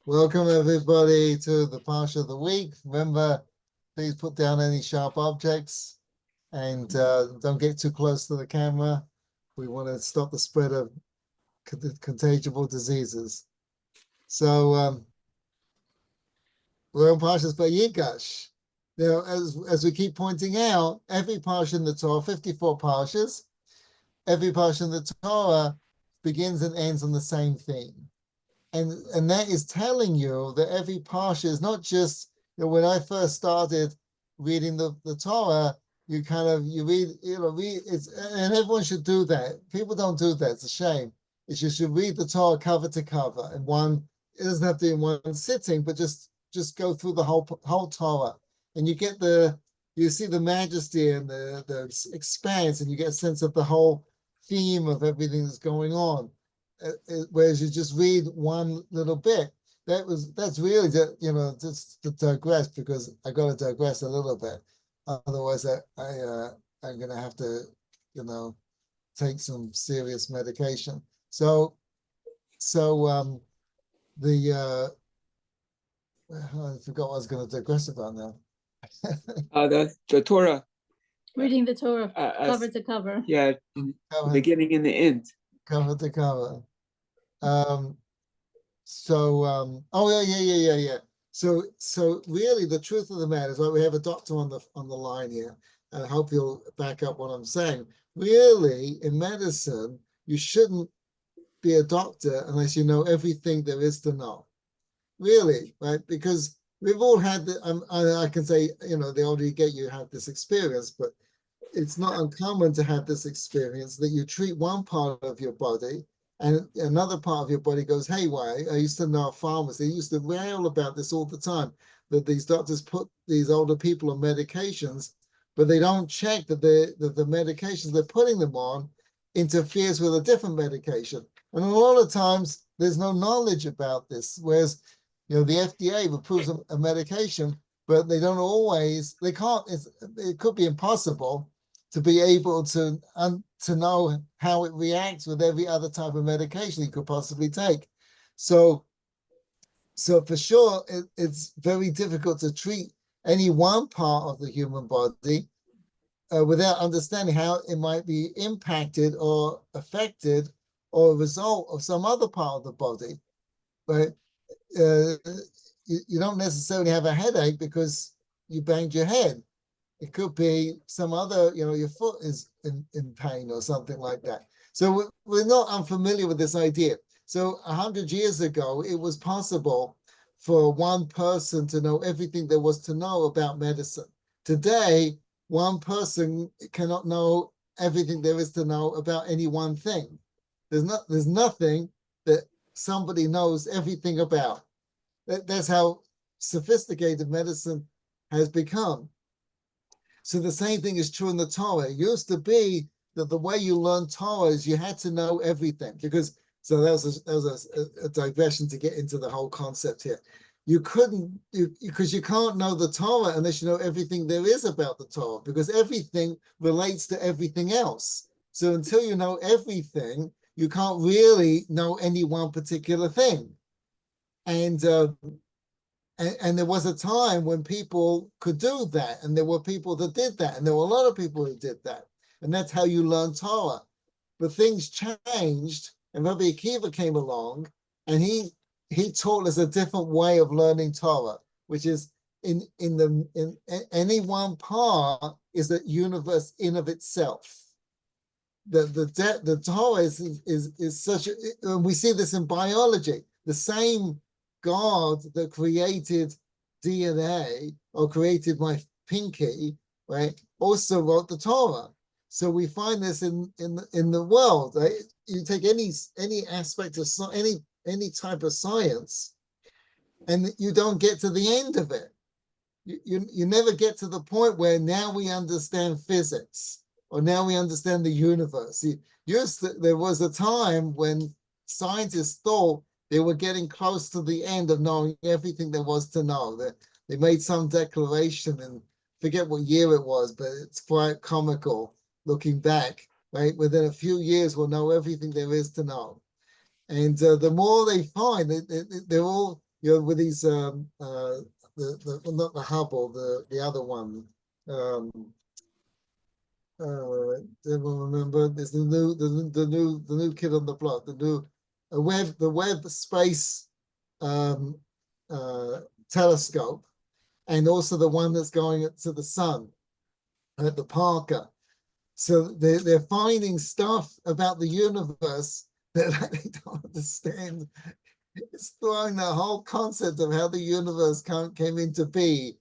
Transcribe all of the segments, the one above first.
Welcome everybody to the Parsha of the week. Remember, please put down any sharp objects and don't get too close to the camera. We want to stop the spread of contagious diseases. So we're on Parsha VaYigash. Now, as we keep pointing out, every Parsha in the Torah, 54 Parshas, every Parsha in the Torah begins and ends on the same theme. And that is telling you that every Parsha is not just, when I first started reading the Torah, you read, and everyone should do that. People don't do that. It's a shame. It's you should read the Torah cover to cover. And it doesn't have to be in one sitting, but just go through the whole Torah. And you see the majesty and the expanse, and you get a sense of the whole theme of everything that's going on. Whereas you just read one little bit. That's really just to digress, because I got to digress a little bit. Otherwise, I'm gonna have to take some serious medication. So I forgot what I was going to digress about now. The Torah. Reading the Torah cover to cover. Yeah, the beginning and the end. Cover to cover. Oh yeah. So really, the truth of the matter is, we have a doctor on the line here, and I hope you'll back up what I'm saying. Really, in medicine, you shouldn't be a doctor unless you know everything there is to know. Really, right? Because we've all had I can say, the older you get, you have this experience, but it's not uncommon to have this experience that you treat one part of your body and another part of your body goes haywire. I used to know farmers, they used to rail about this all the time, that these doctors put these older people on medications, but they don't check that the medications they're putting them on interferes with a different medication. And a lot of times there's no knowledge about this, whereas the FDA approves a medication, but they don't always, they can't, it could be impossible to be able to know how it reacts with every other type of medication you could possibly take. So for sure, it's very difficult to treat any one part of the human body without understanding how it might be impacted or affected or a result of some other part of the body. But you don't necessarily have a headache because you banged your head. It could be some other, your foot is in pain or something like that. So we're not unfamiliar with this idea. So 100 years ago, it was possible for one person to know everything there was to know about medicine. Today, one person cannot know everything there is to know about any one thing. There's nothing that somebody knows everything about. That's how sophisticated medicine has become. So the same thing is true in the Torah. It used to be that the way you learn Torah is you had to know everything, because that was a digression to get into the whole concept here. You couldn't, because you can't know the Torah unless you know everything there is about the Torah, because everything relates to everything else. So until you know everything, you can't really know any one particular thing. And there was a time when people could do that, and there were people that did that, and there were a lot of people who did that, and that's how you learn Torah. But things changed, and Rabbi Akiva came along, and he taught us a different way of learning Torah, which is in any one part is the universe in of itself. The Torah is such a, and we see this in biology. The same God that created DNA or created my pinky, right, also wrote the Torah. So we find this in the world, right? You take any aspect of any type of science, and you don't get to the end of it. You never get to the point where now we understand physics, or now we understand the universe. There was a time when scientists thought they were getting close to the end of knowing everything there was to know. They made some declaration, and forget what year it was, but it's quite comical looking back, right? Within a few years, we'll know everything there is to know. And the more they find, they're all with these not the Hubble, the other one. Everyone remember? There's the new kid on the block, the Webb space telescope, and also the one that's going to the sun at the Parker. So they're finding stuff about the universe that they don't understand. It's throwing the whole concept of how the universe came into be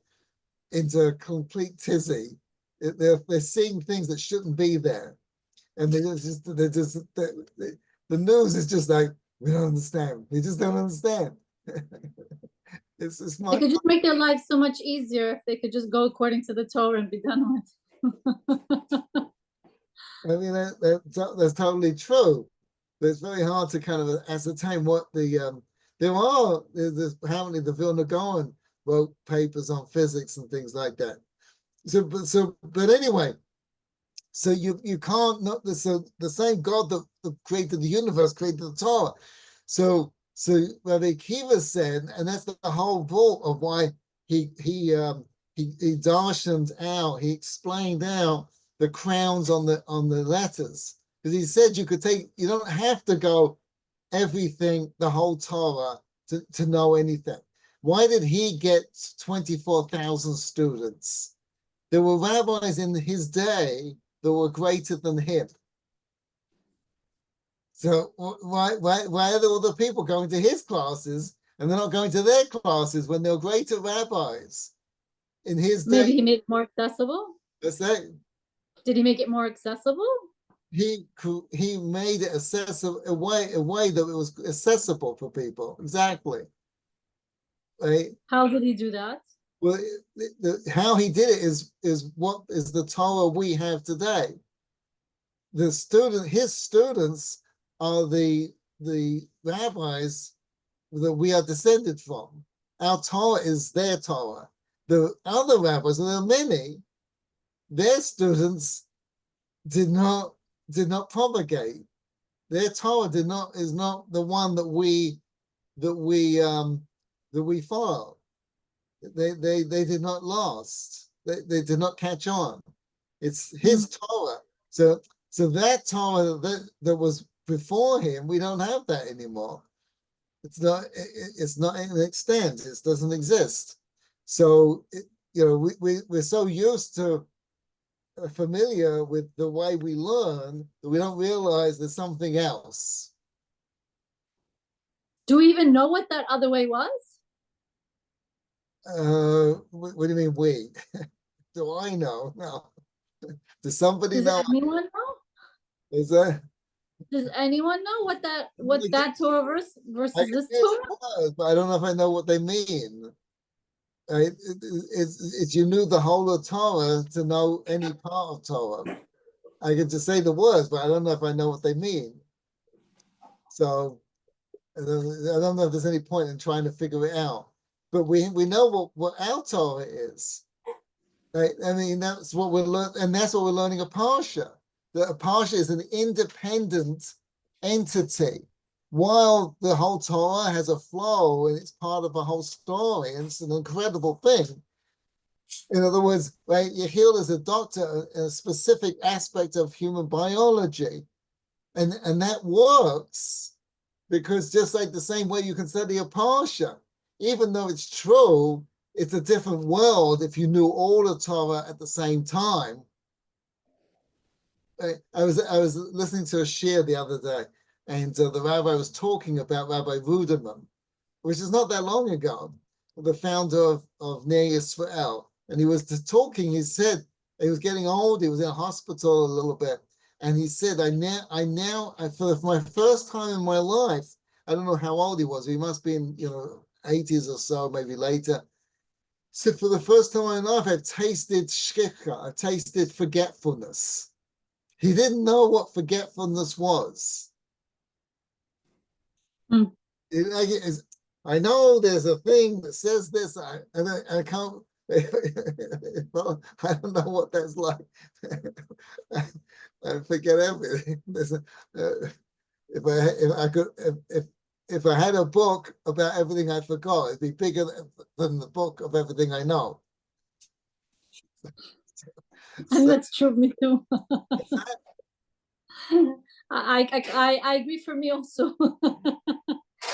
into complete tizzy. They're seeing things that shouldn't be there, and the news is just like, we don't understand. We just don't understand. It's They could just make their lives so much easier if they could just go according to the Torah and be done with. I mean, that's totally true, but it's very hard to kind of ascertain what the there's apparently the Vilna Gaon wrote papers on physics and things like that. But anyway, so you can't not the same God that created the universe created the Torah. So Rabbi Akiva said, and that's the whole vault of why he darshaned out, he explained out the crowns on the letters, because he said you don't have to go everything, the whole Torah to know anything. Why did he get 24,000 students? There were rabbis in his day that were greater than him. So why are all the people going to his classes and they're not going to their classes when they're greater rabbis in his day? Maybe he made it more accessible. That's that. Did he make it more accessible? He made it accessible a way that it was accessible for people. Exactly. Right? How did he do that? Well, how he did it is what is the Torah we have today. His students are the rabbis that we are descended from. Our Torah is their Torah. The other rabbis, and there are many, their students did not propagate. Their Torah is not the one that we follow. They did not last. They did not catch on. It's his Torah. So that Torah that was before him, we don't have that anymore. It's not in extent. It doesn't exist. So we're so used to familiar with the way we learn that we don't realize there's something else. Do we even know what that other way was? What do you mean we? Do I know? No. Does somebody know? Does anyone know? Is that? Does anyone know what that Torah versus this Torah? But I don't know if I know what they mean. It's you knew the whole of Torah to know any part of Torah. I can just say the words, but I don't know if I know what they mean. So I don't know if there's any point in trying to figure it out. But we know what our Torah is. Right? I mean, that's what we're learning, and that's what we're learning a Parsha. That a Parsha is an independent entity. While the whole Torah has a flow and it's part of a whole story, and it's an incredible thing. In other words, right, Yehiel is a doctor in a specific aspect of human biology, and that works because just like the same way you can study a Parsha, even though it's true, it's a different world if you knew all the Torah at the same time. I was listening to a shir the other day, and the rabbi was talking about Rabbi Ruderman, which is not that long ago, the founder of Ner Yisrael. And he was talking, he said, he was getting old, he was in a hospital a little bit. And he said, for my first time in my life, I don't know how old he was, he must be in, 80s or so, maybe later. So for the first time in my life, I've tasted shkicha, I've tasted forgetfulness. He didn't know what forgetfulness was. I know there's a thing that says this, and I can't, well, I don't know what that's like. I forget everything. If if I had a book about everything I forgot, it'd be bigger than the book of everything I know. And that's true of me too. I agree for me also.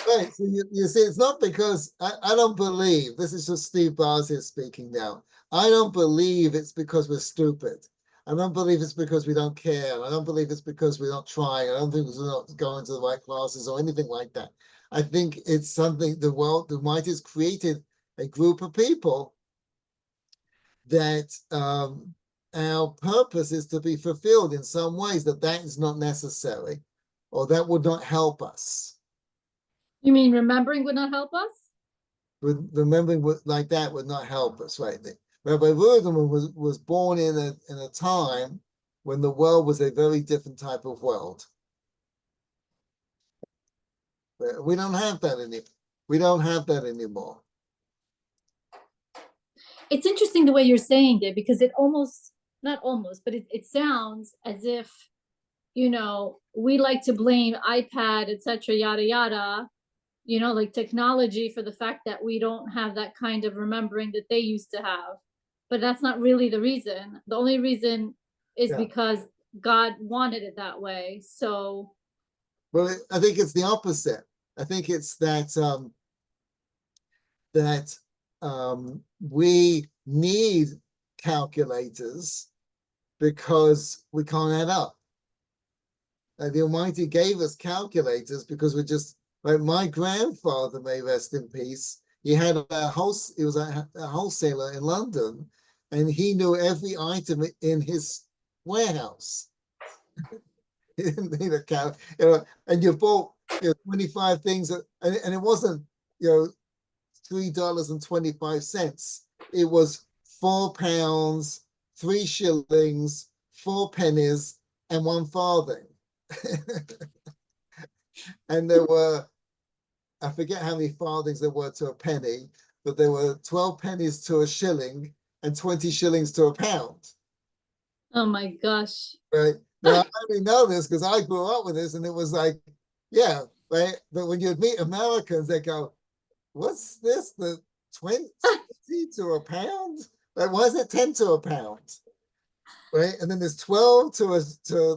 Right, so you see, it's not because I don't believe, this is just Steve Bars here speaking now. I don't believe it's because we're stupid. I don't believe it's because we don't care. And I don't believe it's because we're not trying. I don't think we're not going to the right classes or anything like that. I think it's something the Almighty has created a group of people that our purpose is to be fulfilled in some ways that is not necessary or that would not help us. You mean remembering would not help us? Remembering like that would not help us, right? Rabbi Ruderman was born in a time when the world was a very different type of world. We don't have that anymore. We don't have that anymore. It's interesting the way you're saying it, because it almost, not almost, but it sounds as if, you know, we like to blame iPad, etc., yada yada, you know, like technology, for the fact that we don't have that kind of remembering that they used to have. But that's not really the reason. The only reason is because God wanted it that way. So, well, I think it's the opposite. I think it's that we need calculators because we can't add up. The Almighty gave us calculators because we're just like my grandfather, may rest in peace. He had he was a wholesaler in London, and he knew every item in his warehouse. He didn't need a cal, you know. And you bought 25 things, and it wasn't $3.25. It was £4, 3 shillings, 4 pennies, and 1 farthing. And there were, I forget how many farthings there were to a penny, but there were 12 pennies to a shilling and 20 shillings to a pound. oh my gosh. Right. Now, I only know this because I grew up with this, and it was like, yeah, right. But when you'd meet Americans, they go, what's this? The 20 to a pound? Like, why is it 10 to a pound? Right. And then there's 12 to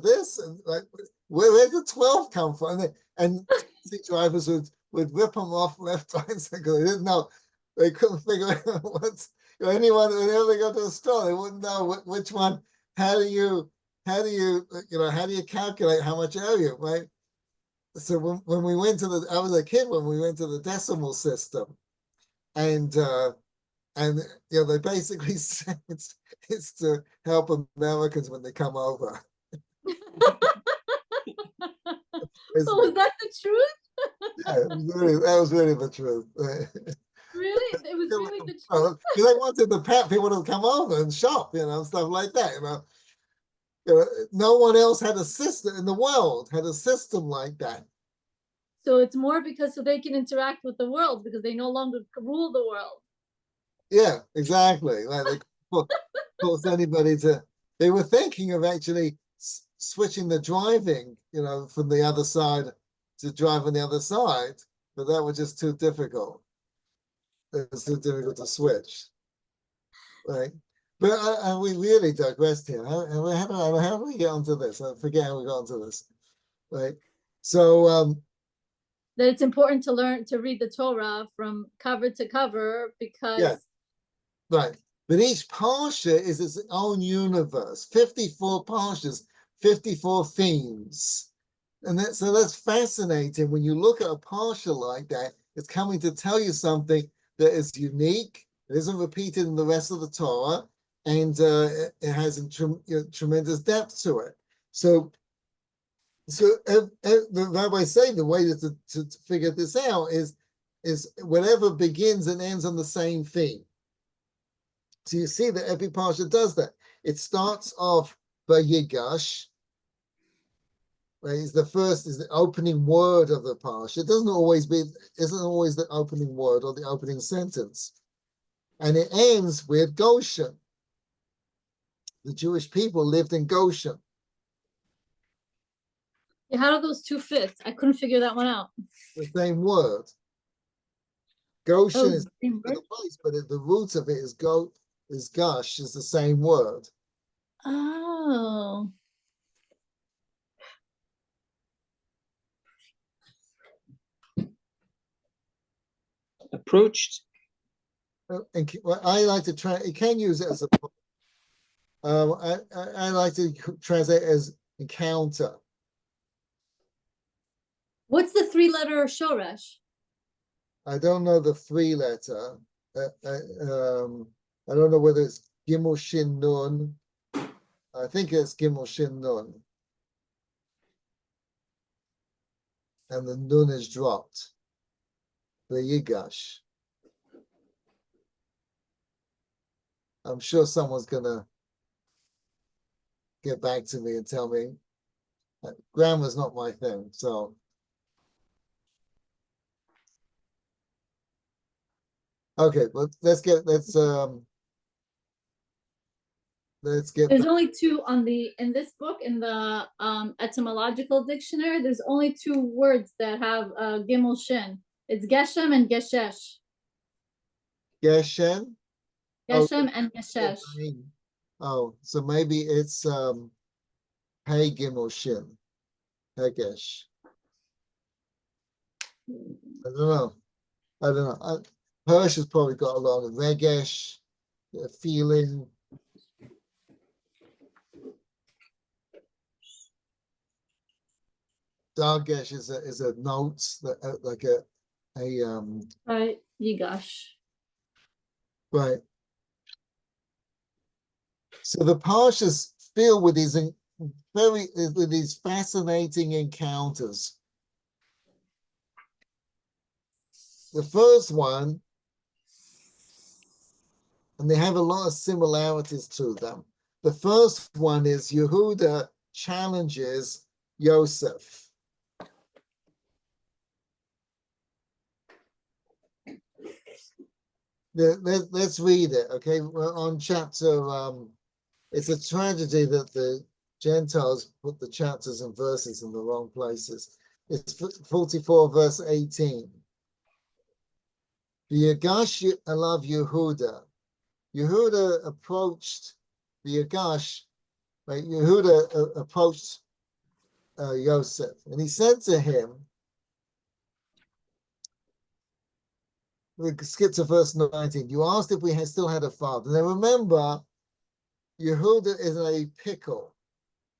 this. And like, where did the 12 come from? And taxi drivers would rip them off left, right, and center. They didn't know. They couldn't figure out what's, anyone, whenever they go to a store, they wouldn't know which one. How do you calculate how much owe you, right? So when we went to I was a kid when we went to the decimal system, and they basically said it's to help Americans when they come over. So was that the truth? Yeah, that was really the truth. Really? It was really the truth. Well, they wanted the people to come over and shop, stuff like that. No one else had a system in the world, had a system like that. So it's more because so they can interact with the world, because they no longer rule the world. Yeah, exactly. Like they force anybody to. They were thinking of actually switching the driving, from the other side to drive on the other side, but that was just too difficult. It was too difficult to switch, right? But we really digressed here. How do we get onto this? I forget how we got onto this, right? So that it's important to learn to read the Torah from cover to cover, because right. But each parsha is its own universe. 54 parshas, 54 themes. And so that's fascinating. When you look at a parsha like that, it's coming to tell you something that is unique. It isn't repeated in the rest of the Torah, and it has tremendous depth to it. So the rabbi saying the way to figure this out is whatever begins and ends on the same theme. So you see that every parsha does that. It starts off VaYigash. Right, is the opening word of the parsha. It isn't always the opening word or the opening sentence, and it ends with Goshen. The Jewish people lived in Goshen. Yeah, how do those two fit? I couldn't figure that one out. The same word. Goshen Oh, is the same the word? place, but the root of it is gush is the same word. Oh. Approached. And I like to try. You can use it as a. I like to translate as encounter. What's the three-letter shoresh? I don't know the three letter. I don't know whether it's Gimel Shin Nun. I think it's Gimel Shin Nun. And the Nun is dropped. VaYigash. I'm sure someone's gonna get back to me and tell me. Grammar's not my thing, so. Okay, but let's get There's only two in this book, in the etymological dictionary, there's only two words that have gimel shin. It's geshem and geshesh. Geshem. Geshem and geshesh. Oh, so maybe it's Hey Gimel Shin. Hegesh. I don't know. Hirsch has probably got a lot of regesh, feeling. Dagesh is a note that like a Right, Yigash. right. So the Parshas fill with these with these fascinating encounters. The first one, and they have a lot of similarities to them. The first one is Yehuda challenges Yosef. Let's read it, okay? We're on chapter, it's a tragedy that the Gentiles put the chapters and verses in the wrong places. It's 44 verse 18. VaYigash alav Yehuda. Yehuda approached VaYigash, right? Yehuda approached Yosef, and he said to him, we skip to verse 19. You asked if we still had a father. Now remember, Yehuda is a pickle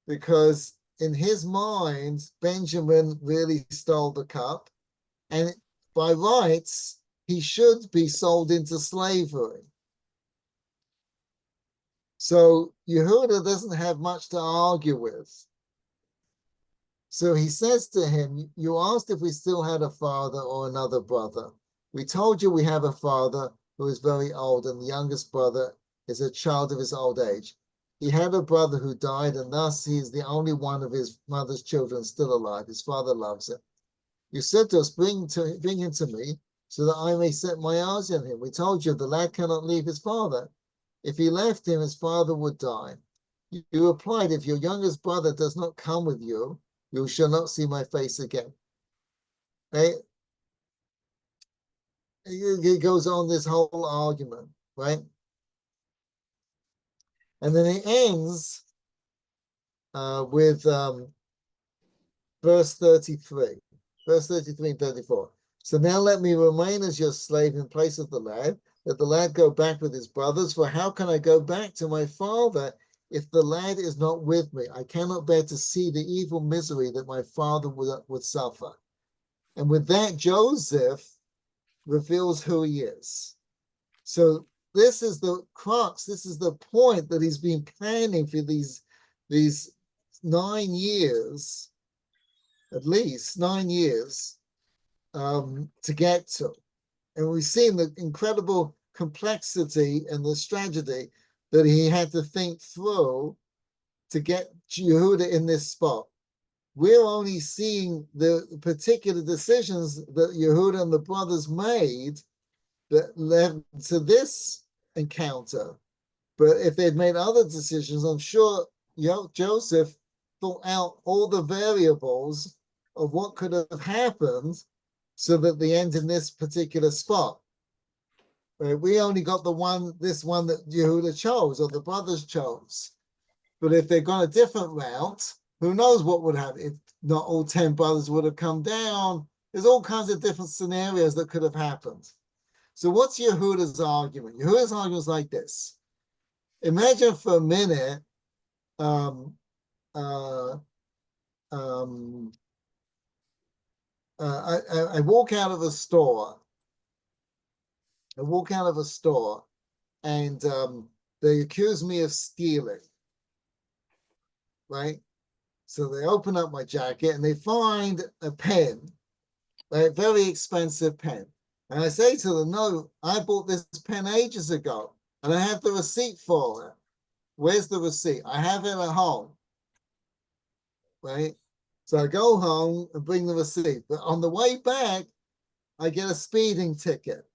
because in his mind, Benjamin really stole the cup, and by rights, he should be sold into slavery. So Yehuda doesn't have much to argue with. So he says to him, you asked if we still had a father or another brother. We told you we have a father who is very old, and the youngest brother is a child of his old age. He had a brother who died, and thus he is the only one of his mother's children still alive. His father loves him. You said to us, bring him to me, so that I may set my eyes on him. We told you the lad cannot leave his father. If he left him, his father would die. You replied, if your youngest brother does not come with you, you shall not see my face again. Right? It goes on this whole argument, right? And then it ends with verse 33. Verse 33 and 34. So now let me remain as your slave in place of the lad, that the lad go back with his brothers. For how can I go back to my father if the lad is not with me? I cannot bear to see the evil misery that my father would suffer. And with that, Joseph reveals who he is. So this is the crux, this is the point that he's been planning for these 9 years, at least 9 years, to get to. And we've seen the incredible complexity and the strategy that he had to think through to get Yehuda in this spot. We're only seeing the particular decisions that Yehuda and the brothers made that led to this encounter. But if they'd made other decisions, I'm sure Joseph thought out all the variables of what could have happened so that they end in this particular spot. Right? We only got this one that Yehuda chose, or the brothers chose. But if they'd gone a different route, who knows what would happen? If not all 10 brothers would have come down. There's all kinds of different scenarios that could have happened. So what's Yehuda's argument? Yehuda's argument is like this. Imagine for a minute, I walk out of a store. And they accuse me of stealing. Right? So they open up my jacket and they find a pen, right? Very expensive pen. And I say to them, no, I bought this pen ages ago and I have the receipt for it. Where's the receipt? I have it at home, right? So I go home and bring the receipt. But on the way back, I get a speeding ticket.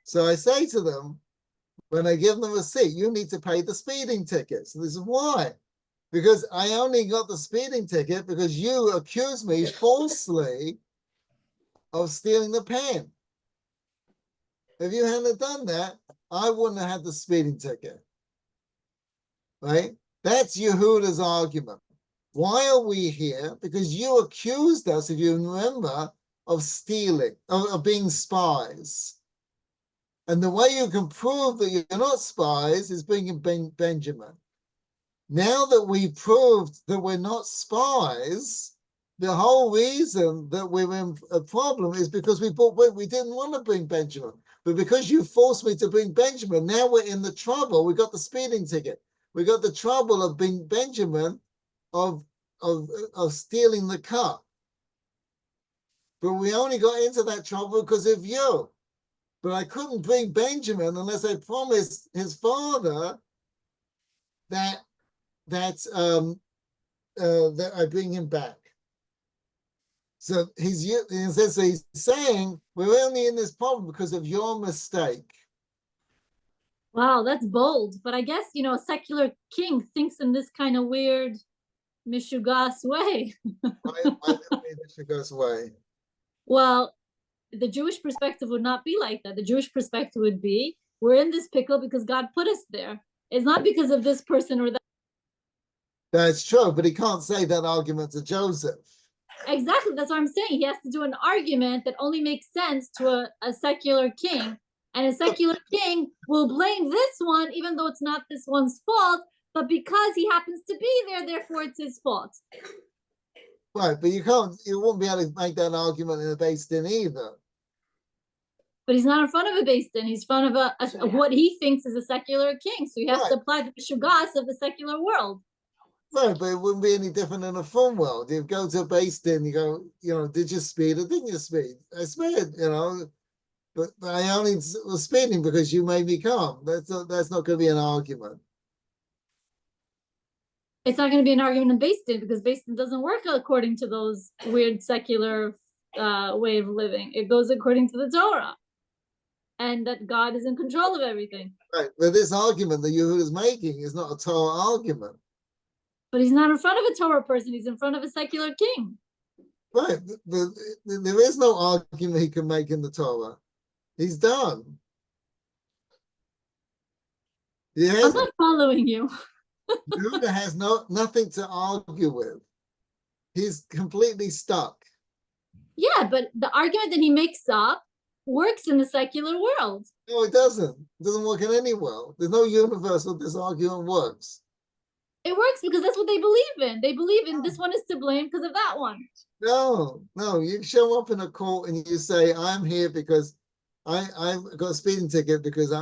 So I say to them, when I give them the receipt, you need to pay the speeding ticket. So this is why. Because I only got the speeding ticket because you accused me falsely of stealing the pen. If you hadn't done that, I wouldn't have had the speeding ticket. Right? That's Yehuda's argument. Why are we here? Because you accused us, if you remember, of stealing, of being spies. And the way you can prove that you're not spies is bringing Benjamin. Now that we proved that we're not spies, the whole reason that we're in a problem is because we didn't want to bring Benjamin. But because you forced me to bring Benjamin, now we're in the trouble. We got the speeding ticket. We got the trouble of being Benjamin of stealing the cup. But we only got into that trouble because of you. But I couldn't bring Benjamin unless I promised his father that I bring him back. So he's saying we're only in this problem because of your mistake. Wow, that's bold. But I guess, a secular king thinks in this kind of weird mishugas way. Why mishugas way? Well, the Jewish perspective would not be like that. The Jewish perspective would be, we're in this pickle because God put us there. It's not because of this person or that. That's true, but he can't say that argument to Joseph. Exactly, that's what I'm saying. He has to do an argument that only makes sense to a secular king. And a secular king will blame this one, even though it's not this one's fault, but because he happens to be there, therefore it's his fault. Right, but you won't be able to make that argument in a Beis Din either. But he's not in front of a Beis Din. He's in front of what he thinks is a secular king. So he has to apply the mishugas of the secular world. Right, but it wouldn't be any different in a fun world. You go to a Beis Din, you go, did you speed or didn't you speed? I sped, but I only was speeding because you made me come. That's not going to be an argument. It's not going to be an argument in Beis Din because Beis Din doesn't work according to those weird secular way of living. It goes according to the Torah, and that God is in control of everything. Right, but this argument that Yehuda is making is not a Torah argument. But he's not in front of a Torah person. He's in front of a secular king. Right, there is no argument he can make in the Torah. He's done. I'm not following you. Yehuda has nothing to argue with. He's completely stuck. Yeah, but the argument that he makes up works in the secular world. No, it doesn't. It doesn't work in any world. There's no universe where this argument works. It works because that's what they believe in. They believe in this one is to blame because of that one. No. You show up in a court and you say, I'm here because I got a speeding ticket because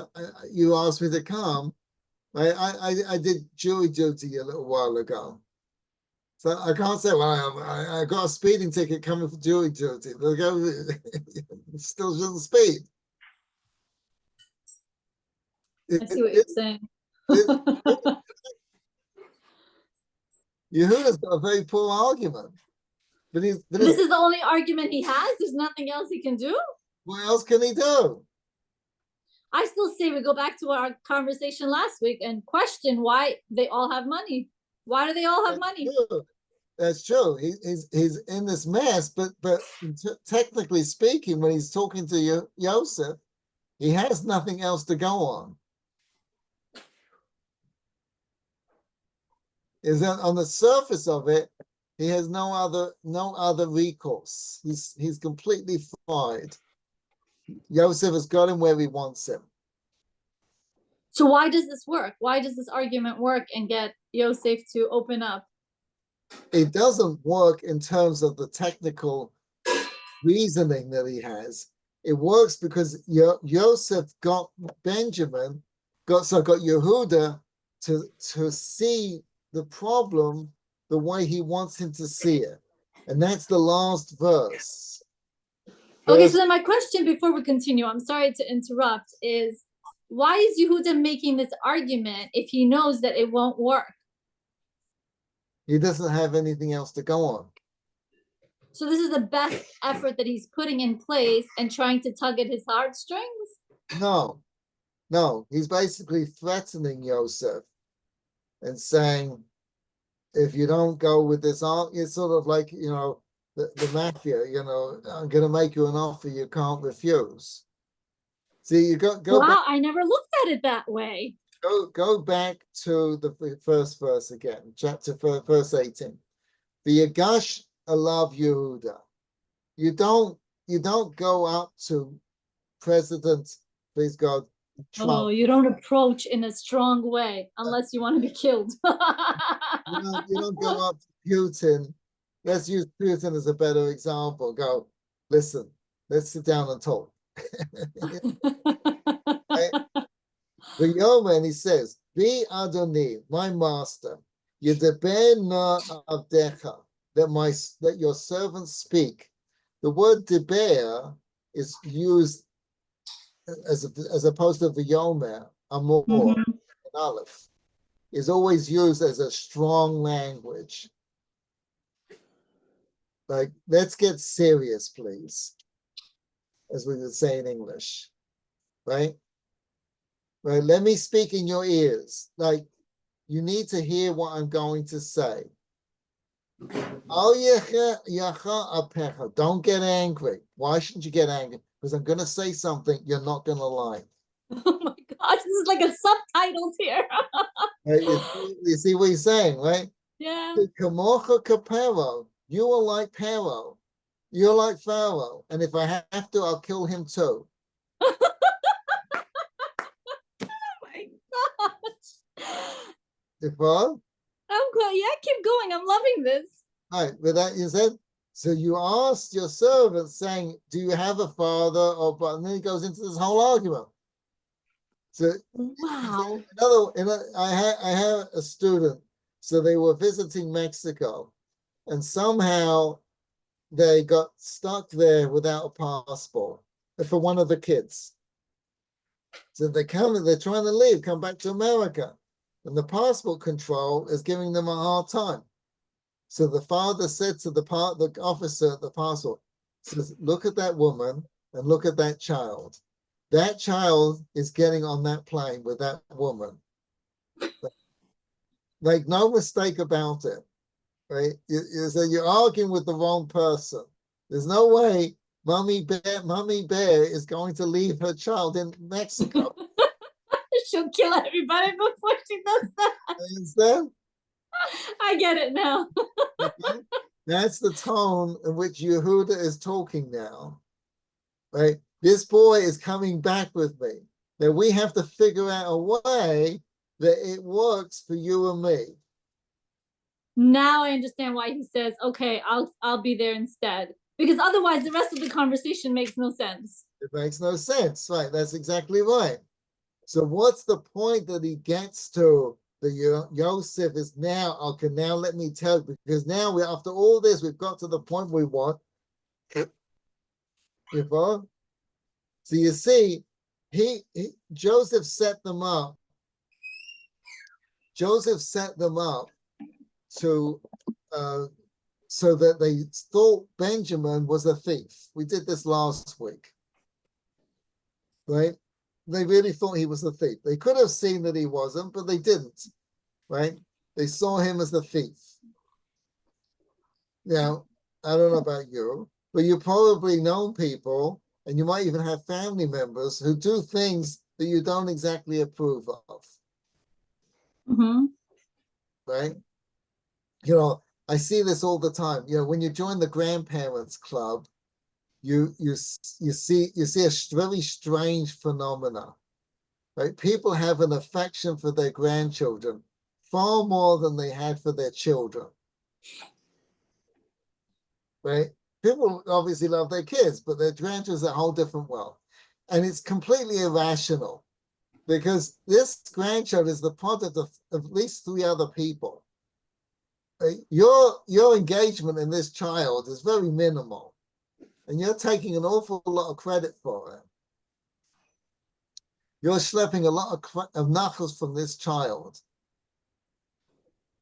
you asked me to come. I did jury duty a little while ago. So I can't say, well, I got a speeding ticket coming for jury duty. They'll go, still shouldn't speed. I see what you're saying. Yehuda's got a very poor argument. But this is the only argument he has? There's nothing else he can do? What else can he do? I still say we go back to our conversation last week and question why they all have money. Why do they all have money? True. That's true. He's in this mess, but technically speaking, when he's talking to Yosef, he has nothing else to go on. Is that on the surface of it, he has no other recourse. He's completely fried. Yosef has got him where he wants him. So why does this work? Why does this argument work and get Yosef to open up? It doesn't work in terms of the technical reasoning that he has. It works because Yosef got Benjamin, got Yehuda to see the problem the way he wants him to see it. And that's the last verse. Okay, so then my question before we continue, I'm sorry to interrupt, is why is Yehuda making this argument if he knows that it won't work? He doesn't have anything else to go on. So this is the best effort that he's putting in place and trying to tug at his heartstrings? No, he's basically threatening Yosef and saying, if you don't go with this, it's sort of like, the mafia, I'm going to make you an offer you can't refuse. See, you go wow, back. I never looked at it that way. Go back to the first verse again, verse 18. VaYigash alav Yehuda. You don't go up to President, please God, Trump. Oh, you don't approach in a strong way unless you want to be killed. You don't go up to Putin. Let's use Putin as a better example. Go, listen, let's sit down and talk. Right? The Yeoman, he says, Be Adoni, my master, Yedaber na avdecha, that your servants speak. The word deber is used as opposed to the Yomer, Amor, and Aleph, is always used as a strong language. Like, let's get serious, please, as we would say in English, right? Right, let me speak in your ears. Like, you need to hear what I'm going to say. Don't get angry. Why shouldn't you get angry? Because I'm going to say something you're not going to like. Oh my gosh, this is like a subtitles here. Right? You see what he's saying, right? Yeah. You are like Pharaoh. You're like Pharaoh. And if I have to, I'll kill him too. Oh my gosh. If what? Yeah, keep going. I'm loving this. Right, with that you said, so you asked your servant saying, do you have a father or brother? And then he goes into this whole argument. So wow. I had a student, so they were visiting Mexico, and somehow they got stuck there without a passport for one of the kids. So they're trying to leave, come back to America. And the passport control is giving them a hard time. So the father said to the officer at the passport, says, look at that woman and look at that child. That child is getting on that plane with that woman. Make no mistake about it, right? You're arguing with the wrong person. There's no way Mommy Bear is going to leave her child in Mexico. She'll kill everybody before she does that. Understand? I get it now. Okay? That's the tone in which Yehuda is talking now, right? This boy is coming back with me. That we have to figure out a way that it works for you and me. Now I understand why he says, okay, I'll be there instead. Because otherwise the rest of the conversation makes no sense. It makes no sense, right? That's exactly right. So what's the point that he gets to? The Yosef is now, okay, now let me tell you, because now after all this, we've got to the point we want. So you see, Joseph set them up. Joseph set them up to so that they thought Benjamin was a thief. We did this last week, right? they really thought he was the thief. They could have seen that he wasn't, but they didn't, right? They saw him as the thief. Now, I don't know about you, but you probably know people, and you might even have family members who do things that you don't exactly approve of, right? I see this all the time. When you join the grandparents club, you see a very strange phenomena, right? People have an affection for their grandchildren far more than they had for their children, right? People obviously love their kids, but their grandchildren is a whole different world. And it's completely irrational because this grandchild is the product of at least 3 other people. Right? Your engagement in this child is very minimal, and you're taking an awful lot of credit for it. You're schlepping a lot of knuckles from this child,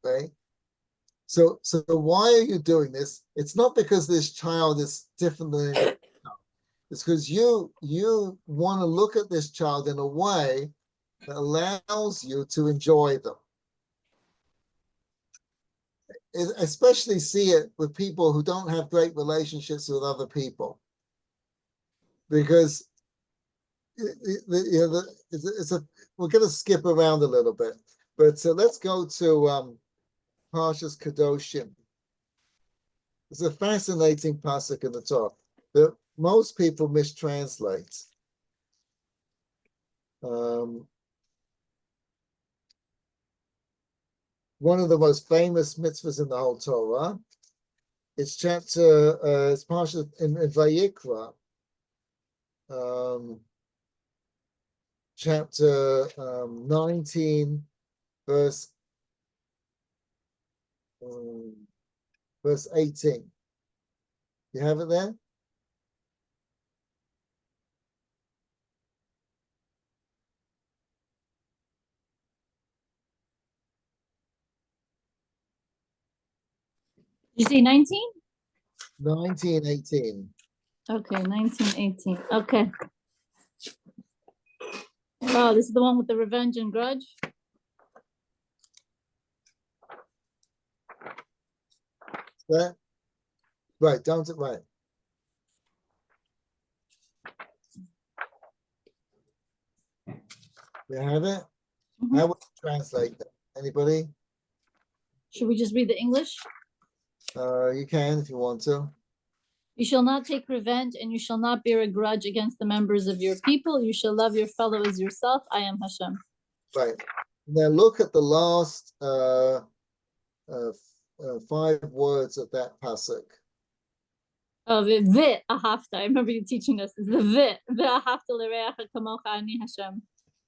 right? So why are you doing this? It's not because this child is different than anyone else. It's because you want to look at this child in a way that allows you to enjoy them. Especially see it with people who don't have great relationships with other people, because we're going to skip around a little bit, but let's go to Parshas Kedoshim. It's a fascinating pasuk in the Torah that most people mistranslate. One of the most famous mitzvahs in the whole Torah. It's it's Parsha in Vayikra, chapter 19, verse 18. You have it there? You say 19? 19:18. Okay, 1918. Okay. Oh, this is the one with the revenge and grudge? That? Right, don't it right. You have it? How would you translate that? Anybody? Should we just read the English? You can if you want to. You shall not take revenge, and you shall not bear a grudge against the members of your people. You shall love your fellow as yourself. I am Hashem. Right. Now look at the last 5 words of that pasuk. Oh, the ahavta. I remember you teaching us. It's the ahavta l'reacha kamocha ani Hashem.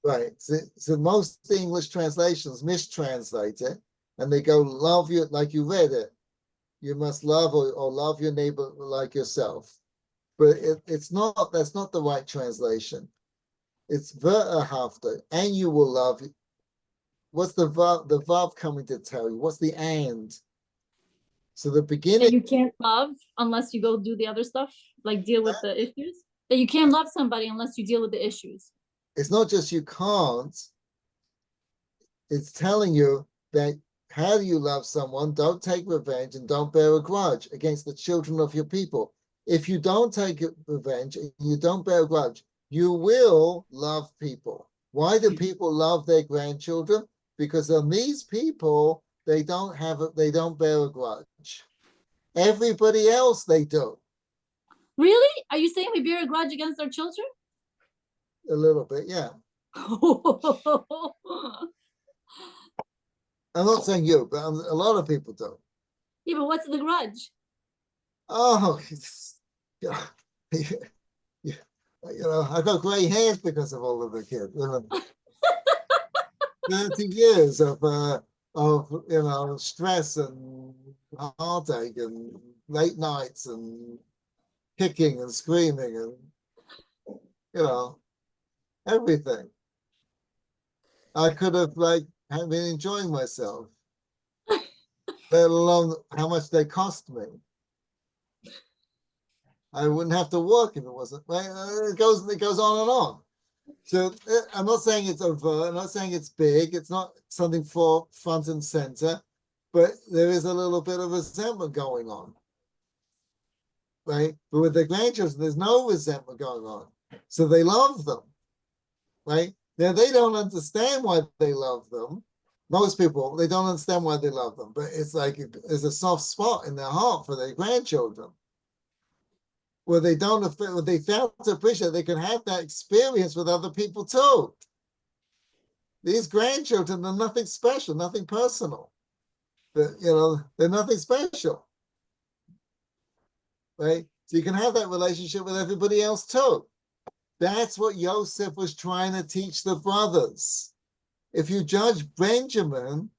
Right. So most English translations mistranslate it, and they go love you like you read it. You must love or love your neighbor like yourself. But it's not, that's not the right translation. It's ve'ahavta, and you will love. What's the vav coming to tell you? What's the and? So the beginning. That you can't love unless you go do the other stuff, like deal with the issues. That you can't love somebody unless you deal with the issues. It's not just you can't. It's telling you that how do you love someone? Don't take revenge and don't bear a grudge against the children of your people. If you don't take revenge and you don't bear a grudge, you will love people. Why do people love their grandchildren? Because on these people, they don't bear a grudge. Everybody else they do. Really? Are you saying we bear a grudge against our children? A little bit, yeah. I'm not saying you, but a lot of people do. Yeah, but what's the grudge? Oh, I got gray hairs because of all of the kids. 30 years of stress and heartache and late nights and kicking and screaming and everything. I could have been enjoying myself, let alone how much they cost me. I wouldn't have to work if it wasn't. It goes on and on. So I'm not saying it's overt, I'm not saying it's big, it's not something for front and center, but there is a little bit of resentment going on. Right? But with the grandchildren, there's no resentment going on. So they love them. Right? Now they don't understand why they love them. Most people, they don't understand why they love them, but it's like there's a soft spot in their heart for their grandchildren. Where they don't, where they fail to appreciate they can have that experience with other people too. These grandchildren are nothing special, nothing personal. They're nothing special, right? So you can have that relationship with everybody else too. That's what Yosef was trying to teach the brothers. If you judge Benjamin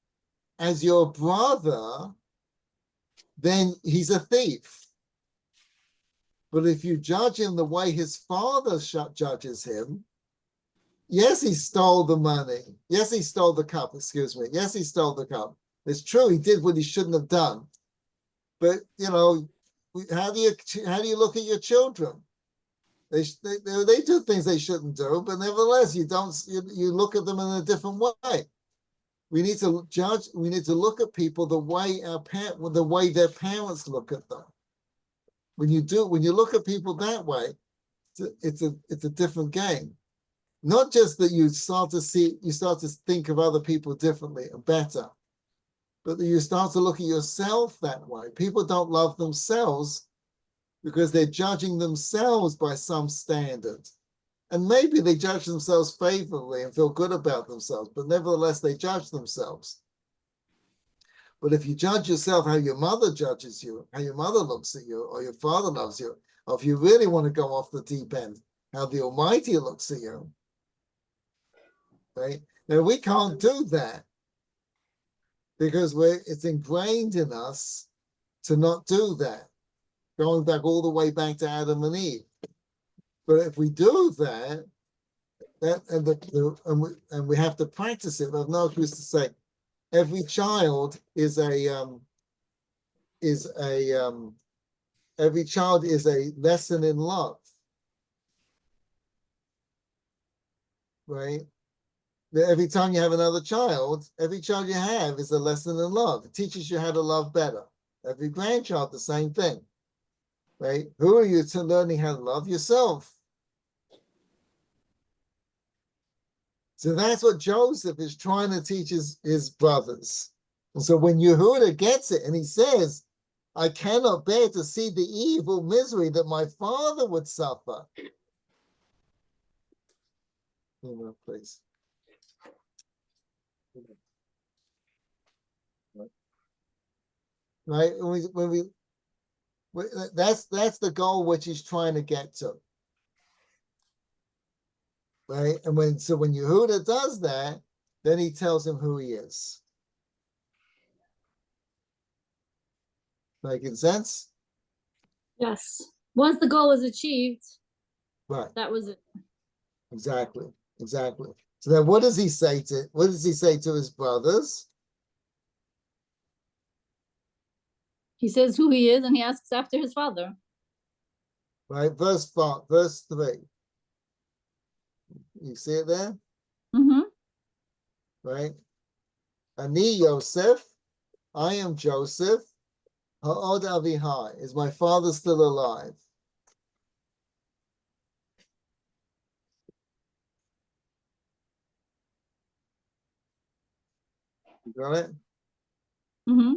as your brother, then he's a thief. But if you judge him the way his father judges him, yes, he stole the money. Yes, he stole the cup, excuse me. Yes, he stole the cup. It's true, he did what he shouldn't have done. But, how do you look at your children? They do things they shouldn't do, but nevertheless, you look at them in a different way. We need to judge, we need to look at people the way their parents look at them. When you look at people that way, it's a different game. Not just that you start to think of other people differently and better, but that you start to look at yourself that way. People don't love themselves because they're judging themselves by some standard. And maybe they judge themselves favorably and feel good about themselves, but nevertheless, they judge themselves. But if you judge yourself how your mother judges you, how your mother looks at you, or your father loves you, or if you really want to go off the deep end, how the Almighty looks at you, right? Now, we can't do that because it's ingrained in us to not do that, going back all the way back to Adam and Eve. But if we do that, and we have to practice it. Rav Noach used to say, every child is a lesson in love, right? Every time you have another child, every child you have is a lesson in love. It teaches you how to love better. Every grandchild, the same thing, right? Who are you to learning how to love? Yourself. So that's what Joseph is trying to teach his brothers. And so when Yehuda gets it and he says, I cannot bear to see the evil misery that my father would suffer. Please. Right? That's the goal which he's trying to get to. Right? And when Yehuda does that, then he tells him who he is. Making sense? Yes. Once the goal was achieved, right, that was it. Exactly. So then what does he say to his brothers? He says who he is and he asks after his father. Right, verse 3. You see it there? Mm-hmm. Right? Ani Yosef, I am Joseph. Ha'od Avihai, is my father still alive? You got it? Mm-hmm.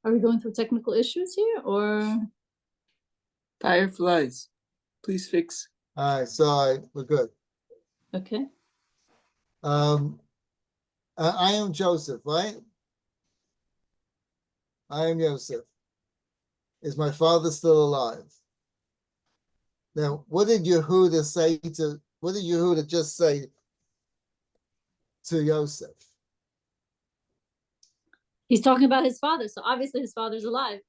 Are we going through technical issues here or? Fireflies, please fix. All right, sorry, we're good. Okay. I am Joseph, right? I am Yosef. Is my father still alive? Now, what did Yehuda just say to Yosef? He's talking about his father, so obviously his father's alive.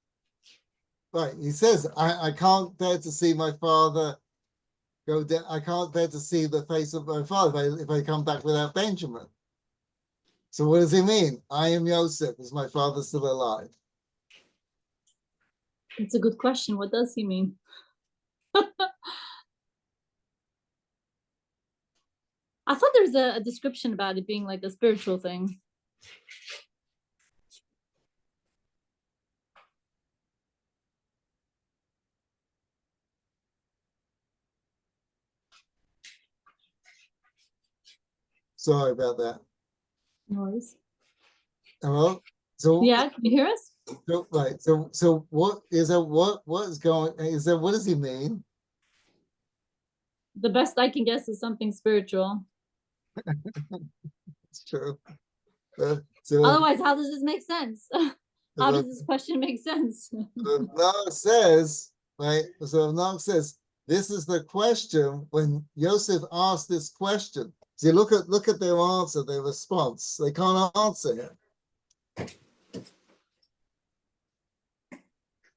Right, he says, I can't bear to see my father go down. I can't bear to see the face of my father if I come back without Benjamin. So what does he mean? I am Yosef. Is my father still alive? It's a good question. What does he mean? I thought there's a description about it being like a spiritual thing. Sorry about that. No worries. Hello? So Yeah, can you hear us? so, right. So what is that? What is going? Is that what does he mean? The best I can guess is something spiritual. It's true. So Otherwise, how does this make sense? How if does this question make sense? Nog says, right? So Nog says, this is the question when Yosef asked this question. See, look at their answer, their response. They can't answer him.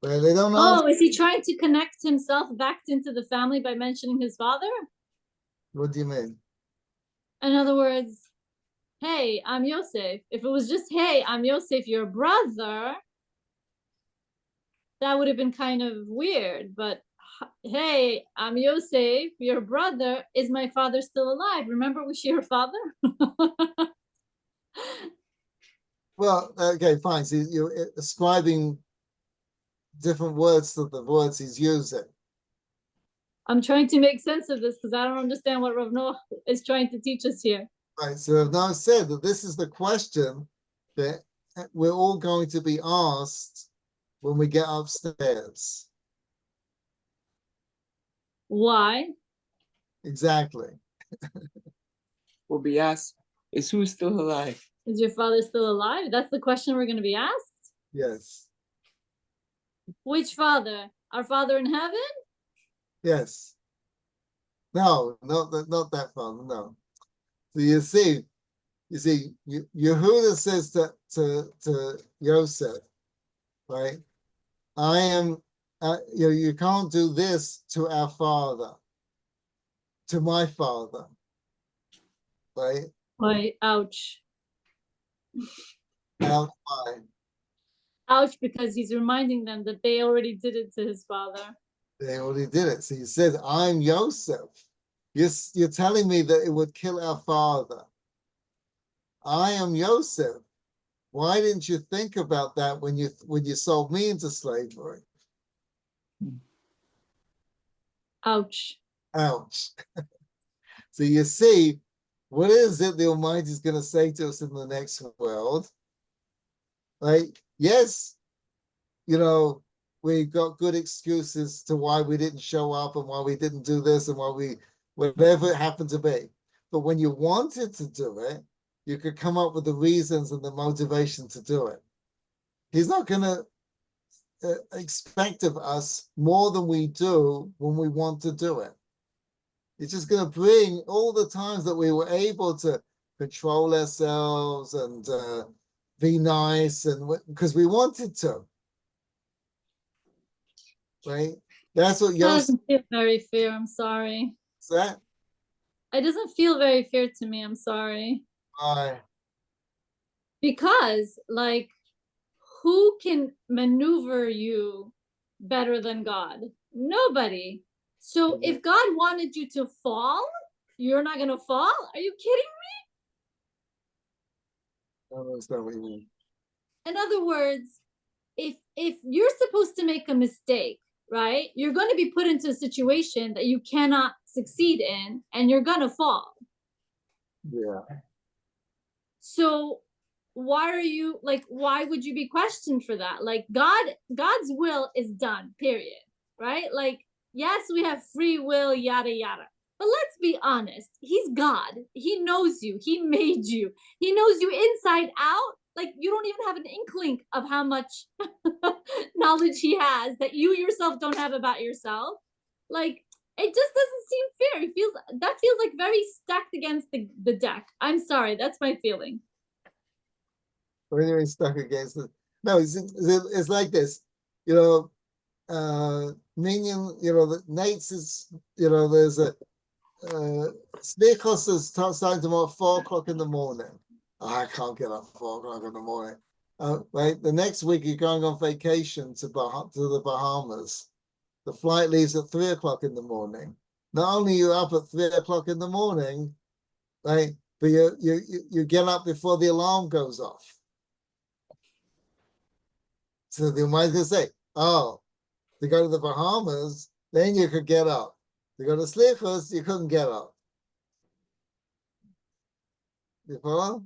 Right? They don't answer. Oh, is he trying to connect himself back into the family by mentioning his father? What do you mean? In other words, hey, I'm Yosef. If it was just, hey, I'm Yosef, your brother, that would have been kind of weird. But hey, I'm Yosef, your brother. Is my father still alive? Remember, we share a father? Well, okay, fine. So you're ascribing different words to the words he's using. I'm trying to make sense of this because I don't understand what Rav Noach is trying to teach us here. Right. So I've now said that this is the question that we're all going to be asked when we get upstairs. Why? Exactly. Will be asked, is who still alive? Is your father still alive? That's the question we're going to be asked. Yes. Which father? Our father in heaven? Yes. No, not that father. No. So you see, Yehuda says to Yosef, right? I am, you can't do this to our father, to my father, right? Why, ouch. Out mine. Ouch, because he's reminding them that they already did it to his father. They already did it. So he said, I'm Yosef. You're telling me that it would kill our father. I am Yosef. Why didn't you think about that when you sold me into slavery? Ouch. Ouch. So you see, what is it the Almighty is going to say to us in the next world? Like, yes, we got good excuses to why we didn't show up and why we didn't do this and whatever it happened to be. But when you wanted to do it, you could come up with the reasons and the motivation to do it. He's not going to expect of us more than we do when we want to do it. It's just going to bring all the times that we were able to control ourselves and be nice, and because we wanted to, right? That's what That Yosef doesn't feel very fair. I'm sorry. said. It doesn't feel very fair to me. I'm sorry. Why? Because, like, who can maneuver you better than God? Nobody. So if God wanted you to fall, you're not going to fall? Are you kidding? I don't understand what you mean. In other words, if you're supposed to make a mistake, right, you're going to be put into a situation that you cannot succeed in, and you're going to fall. Yeah. So why would you be questioned for that? Like, God's will is done, period. Right? Like, yes, we have free will, yada yada, but let's be honest, he's God. He knows you. He made you. He knows you inside out. Like, you don't even have an inkling of how much knowledge he has that you yourself don't have about yourself. Like, it just doesn't seem fair. It feels like very stacked against the deck. I'm sorry, that's my feeling. What do you mean stuck against it? No, it's like this, minion, the Nates is, there's a slichos is starting tomorrow at 4 o'clock in the morning. I can't get up 4 o'clock in the morning. Right, the next week you're going on vacation to the Bahamas. The flight leaves at 3 o'clock in the morning. Not only are you up at 3 o'clock in the morning, right, but you get up before the alarm goes off. So the mind's gonna say, "Oh, to go to the Bahamas, then you could get up. To go to Slichus, you couldn't get up." You follow?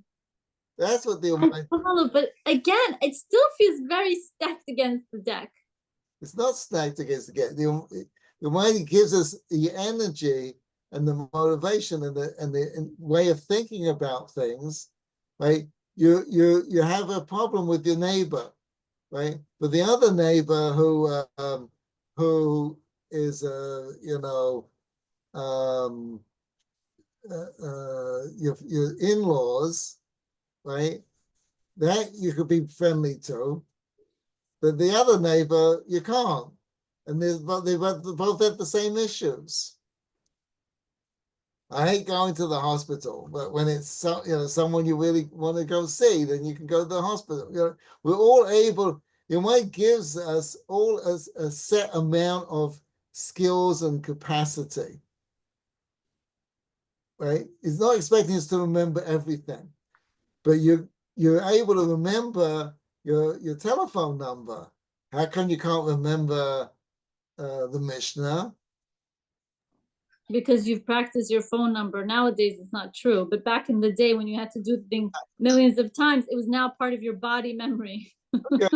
That's what the I mind. follow, but again, it still feels very stacked against the deck. It's not stacked against the get. The mind gives us the energy and the motivation and the way of thinking about things, right? You have a problem with your neighbor, right? But the other neighbor who is your in-laws, right? That you could be friendly to, but the other neighbor you can't, and they both have the same issues. I hate going to the hospital, but when it's someone you really want to go see, then you can go to the hospital. We're all able. Your mind gives us all a set amount of skills and capacity, right? It's not expecting us to remember everything, but you're able to remember your telephone number. How come you can't remember the Mishnah? Because you've practiced your phone number. Nowadays, it's not true. But back in the day when you had to do the thing millions of times, it was now part of your body memory. Yeah,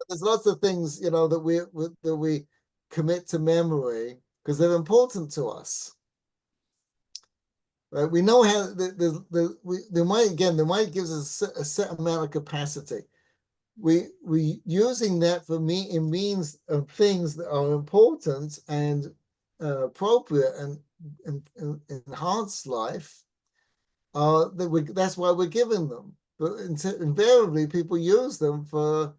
there's lots of things that we commit to memory because they're important to us. Right? We know how the mind gives us a set amount of capacity. We using that for me in means of things that are important and appropriate and enhance life. That's why we're giving them. But invariably, people use them for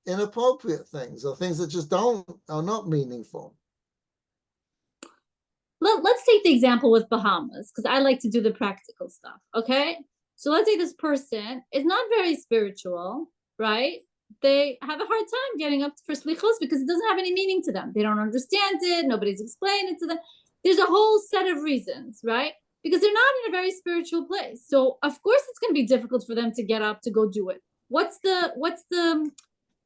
inappropriate things or things that just are not meaningful. Let's take the example with Bahamas, because I like to do the practical stuff. Okay. So let's say this person is not very spiritual, right? They have a hard time getting up for slichos because it doesn't have any meaning to them. They don't understand it. Nobody's explained it to them. There's a whole set of reasons, right? Because they're not in a very spiritual place. So of course it's going to be difficult for them to get up to go do it. What's the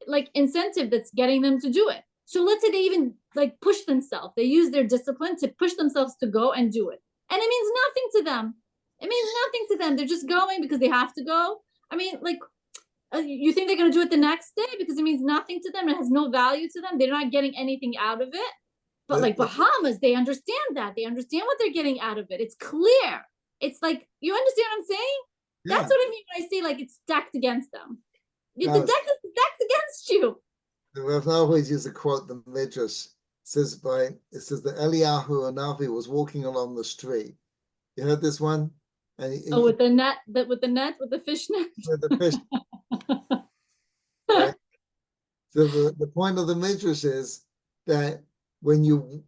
like incentive that's getting them to do it? So let's say they even like push themselves. They use their discipline to push themselves to go and do it. And it means nothing to them. It means nothing to them. They're just going because they have to go. I mean, like, you think they're going to do it the next day because it means nothing to them. It has no value to them. They're not getting anything out of it. But like Bahamas, they understand that. They understand what they're getting out of it. It's clear. It's like, you understand what I'm saying? Yeah. That's what I mean when I say like it's stacked against them. The deck is stacked against you. I've always used to quote the Midrash. It says that Eliyahu Hanavi was walking along the street. You heard this one? And with the fish net. With the fish. Right? So the point of the Midrash is that when you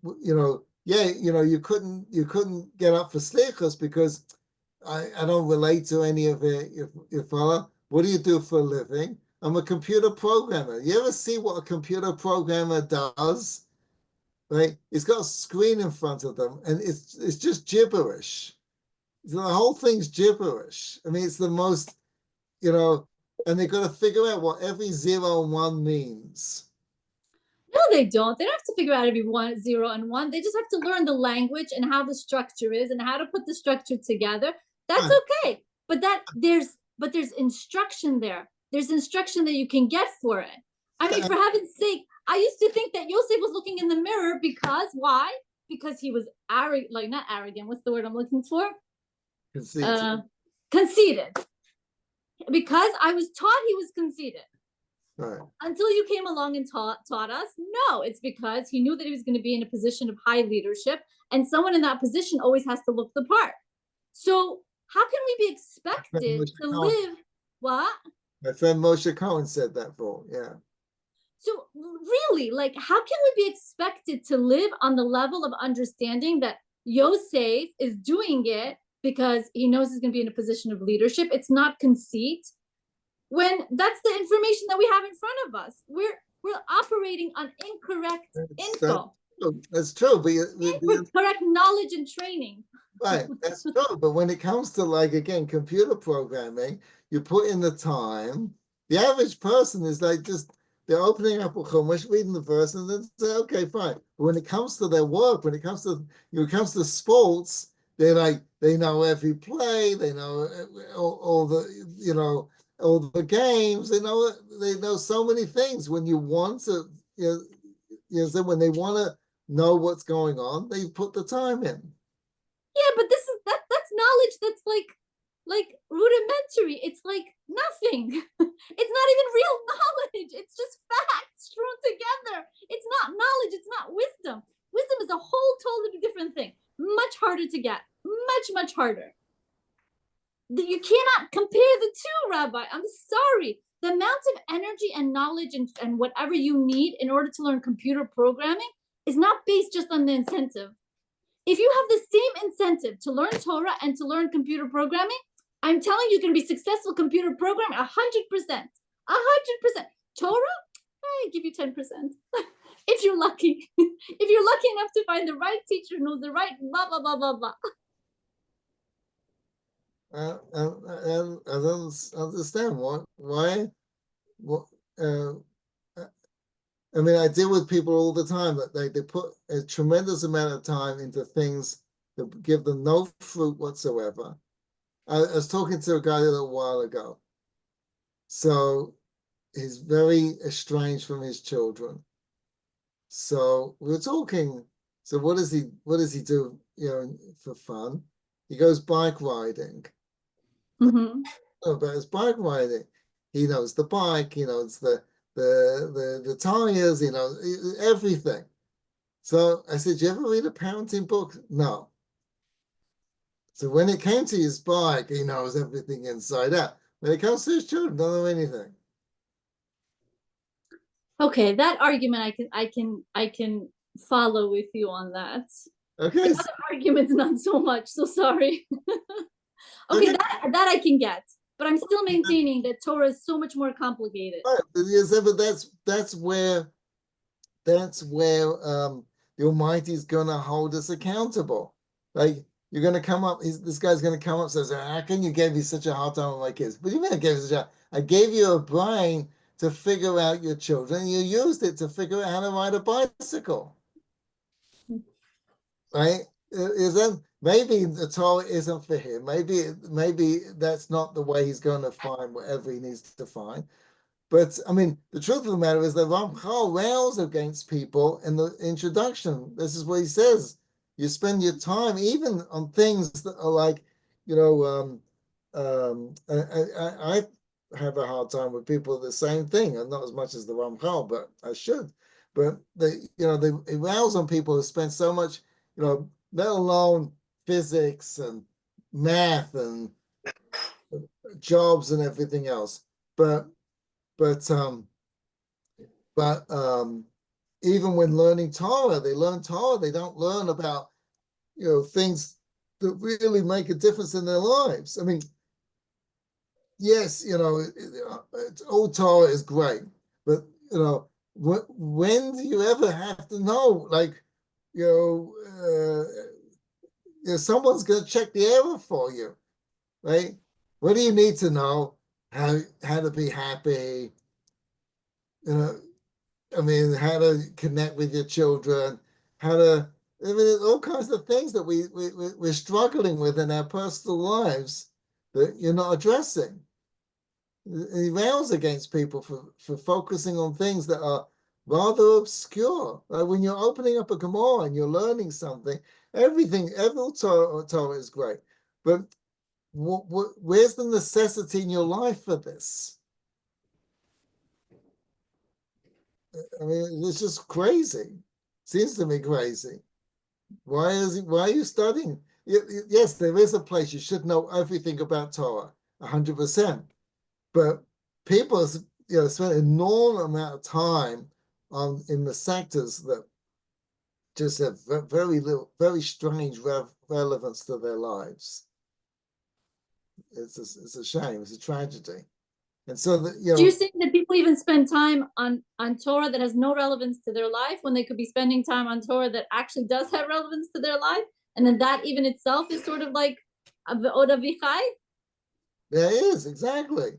couldn't get up for slichos because I don't relate to any of it. You follow? What do you do for a living? I'm a computer programmer. You ever see what a computer programmer does? Right? It's got a screen in front of them, and it's just gibberish. So the whole thing's gibberish. I mean, it's the most, and they've got to figure out what every 0 and 1 means. No, they don't. They don't have to figure out every 0 and 1. They just have to learn the language and how the structure is and how to put the structure together. That's okay. But there's instruction there. There's instruction that you can get for it. I mean, for heaven's sake, I used to think that Yosef was looking in the mirror because why? Because he was not arrogant. What's the word I'm looking for? Conceited. Because I was taught he was conceited. Right. Until you came along and taught us. No, it's because he knew that he was going to be in a position of high leadership, and someone in that position always has to look the part. So how can we be expected to live? What? My friend Moshe Cohen said that yeah. So really, like, how can we be expected to live on the level of understanding that Yosef is doing it because he knows he's going to be in a position of leadership. It's not conceit. When that's the information that we have in front of us, we're operating on incorrect info, That's true, but incorrect knowledge and training. right, that's true. But when it comes to, like, again, computer programming, you put in the time. The average person is like just they're opening up a chumash, reading the verse, and then say, okay, fine. But when it comes to their work, when it comes to sports, they're like they know every play, they know all the all the games, they know so many things. When you want to, so when they want to know what's going on, they put the time in. Yeah, but that's knowledge that's like rudimentary. It's like nothing. It's not even real knowledge. It's just facts strewn together. It's not knowledge. It's not wisdom. Wisdom is a whole totally different thing. Much harder to get. Much harder. You cannot compare the two, Rabbi. I'm sorry. The amount of energy and knowledge and whatever you need in order to learn computer programming is not based just on the incentive. If you have the same incentive to learn Torah and to learn computer programming, I'm telling you, you're going to be successful computer programmer 100%. 100%. Torah, I give you 10%. If you're lucky. If you're lucky enough to find the right teacher who knows the right blah, blah, blah, blah, blah. I don't understand why. I mean, I deal with people all the time that they put a tremendous amount of time into things that give them no fruit whatsoever. I was talking to a guy a little while ago. So he's very estranged from his children. So we were talking. So what does he do, for fun? He goes bike riding. Mm-hmm. About his bike riding. He knows the bike, he knows the tires, he knows everything. So I said, you ever read a parenting book? No. So when it came to his bike, he knows everything inside out. When it comes to his children, don't know anything. Okay, that argument I can follow with you on that. Okay. The other arguments not so much. So sorry. Okay, that I can get, but I'm still maintaining that Torah is so much more complicated. Right, but that's where the Almighty is going to hold us accountable. Like, you're going to come up, this guy's going to come up and says, how can you give me such a hard time with my kids? What do you mean I gave you such a, I gave you a brain to figure out your children. You used it to figure out how to ride a bicycle. Right? Is that maybe the Torah isn't for him? Maybe that's not the way he's going to find whatever he needs to find. But I mean, the truth of the matter is that Ramchal rails against people in the introduction. This is what he says: you spend your time even on things that are like, I have a hard time with people the same thing, and not as much as the Ramchal, but I should. But they rails on people who spend so much, let alone physics and math and jobs and everything else. But even when learning Torah, they learn Torah. They don't learn about things that really make a difference in their lives. I mean, yes, old Torah is great, but when do you ever have to know, like, someone's going to check the error for you, right? What do you need to know? How to be happy, I mean, how to connect with your children, all kinds of things that we're struggling with in our personal lives that you're not addressing. He rails against people for focusing on things that are rather obscure. Like when you're opening up a Gemara and you're learning something, every Torah is great. But where's the necessity in your life for this? I mean, it's just crazy. Seems to me crazy. Why are you studying? Yes, there is a place you should know everything about Torah, 100%. But people, spend an enormous amount of time in the sectors that just have very little, very strange relevance to their lives. It's a shame. It's a tragedy. And so that, you So you're know, saying that people even spend time on Torah that has no relevance to their life when they could be spending time on Torah that actually does have relevance to their life, and then that even itself is sort of like a Oda Vichai? there is exactly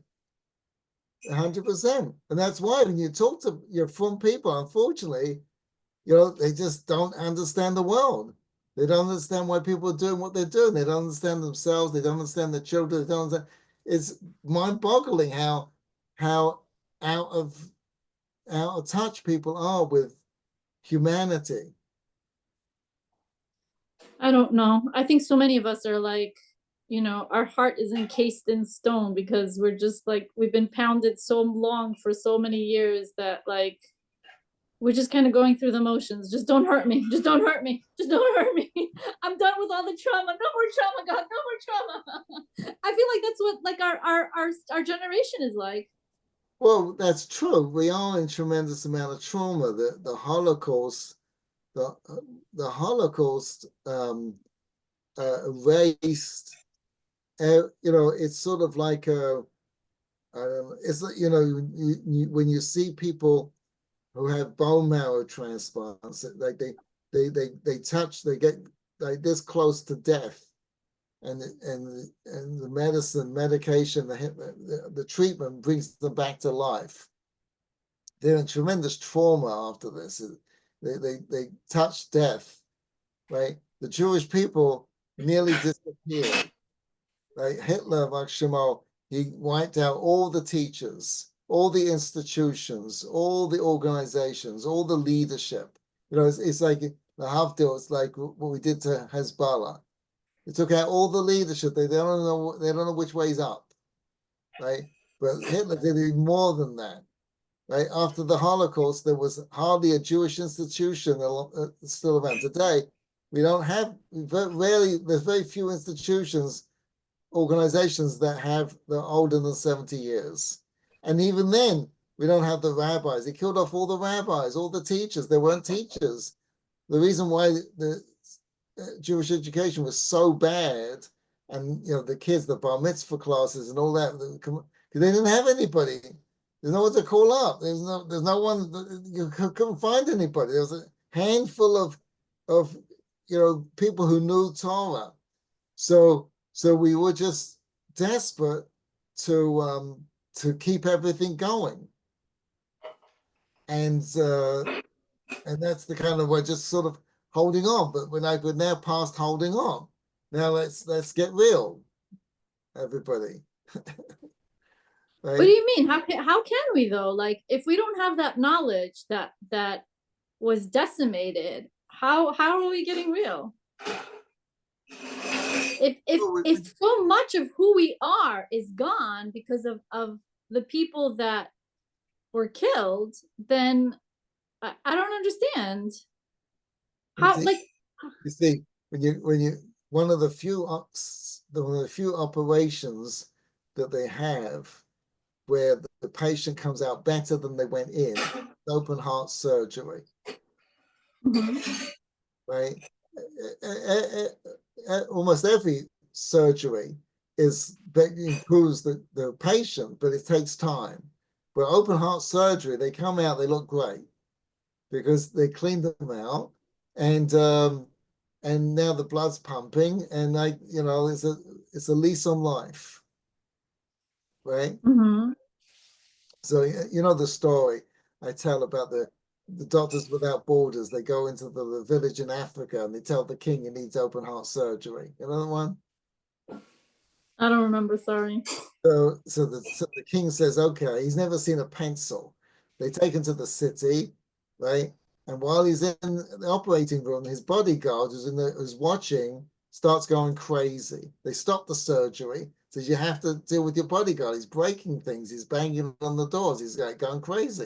100%. And that's why when you talk to your from people, unfortunately, you know, they just don't understand the world. They don't understand why people are doing what they're doing. They don't understand themselves. They don't understand the children. They don't understand. It's mind-boggling how out of touch people are with humanity. I don't know. I think so many of us are like, our heart is encased in stone because we're just like, we've been pounded so long for so many years that like, we're just kind of going through the motions. Just don't hurt me. Just don't hurt me. Just don't hurt me. I'm done with all the trauma. No more trauma, God. No more trauma. I feel like that's what like our generation is like. Well, that's true. We are in tremendous amount of trauma. The Holocaust, the Holocaust erased. You know, it's sort of like a. I don't know, it's like, you know, when you see people who have bone marrow transplants, like they get like this close to death, and the medication, the treatment brings them back to life. They're in tremendous trauma after this. They touch death, right? The Jewish people nearly disappeared. Right? Hitler, like Shimo, he wiped out all the teachers, all the institutions, all the organizations, all the leadership. You know, it's like the Havdil. It's like what we did to Hezbollah. It took out all the leadership. They don't know. They don't know which way's up, right? But Hitler did even more than that. Right after the Holocaust, there was hardly a Jewish institution still around. Today, we don't have rarely. There's very few institutions, organizations that are older than 70 years, and even then, we don't have the rabbis. He killed off all the rabbis, all the teachers. They weren't teachers. The reason why the Jewish education was so bad, and you know the kids, the bar mitzvah classes, and all that, because they didn't have anybody. There's no one to call up. There's no one. You couldn't find anybody. There was a handful of people who knew Torah. So we were just desperate to keep everything going, and that's the kind of we're just sort of holding on. But we're now past holding on. Now let's get real, everybody. What do Right? you mean? How can we though? Like if we don't have that knowledge that was decimated, how are we getting real? If so much of who we are is gone because of the people that were killed, then I don't understand how like You see, when you one of the few operations that they have where the patient comes out better than they went in, open heart surgery, right? Almost every surgery improves the patient, but it takes time. But open heart surgery, they come out, they look great because they cleaned them out, and now the blood's pumping, and it's a lease on life, right? So you know the story I tell about the Doctors Without Borders. They go into the village in Africa and they tell the king he needs open heart surgery. You know the one? I don't remember, sorry. So the king says, okay, he's never seen a pencil. They take him to the city, right? And while he's in the operating room, his bodyguard who's watching starts going crazy. They stop the surgery. Says you have to deal with your bodyguard. He's breaking things. He's banging on the doors. He's going crazy.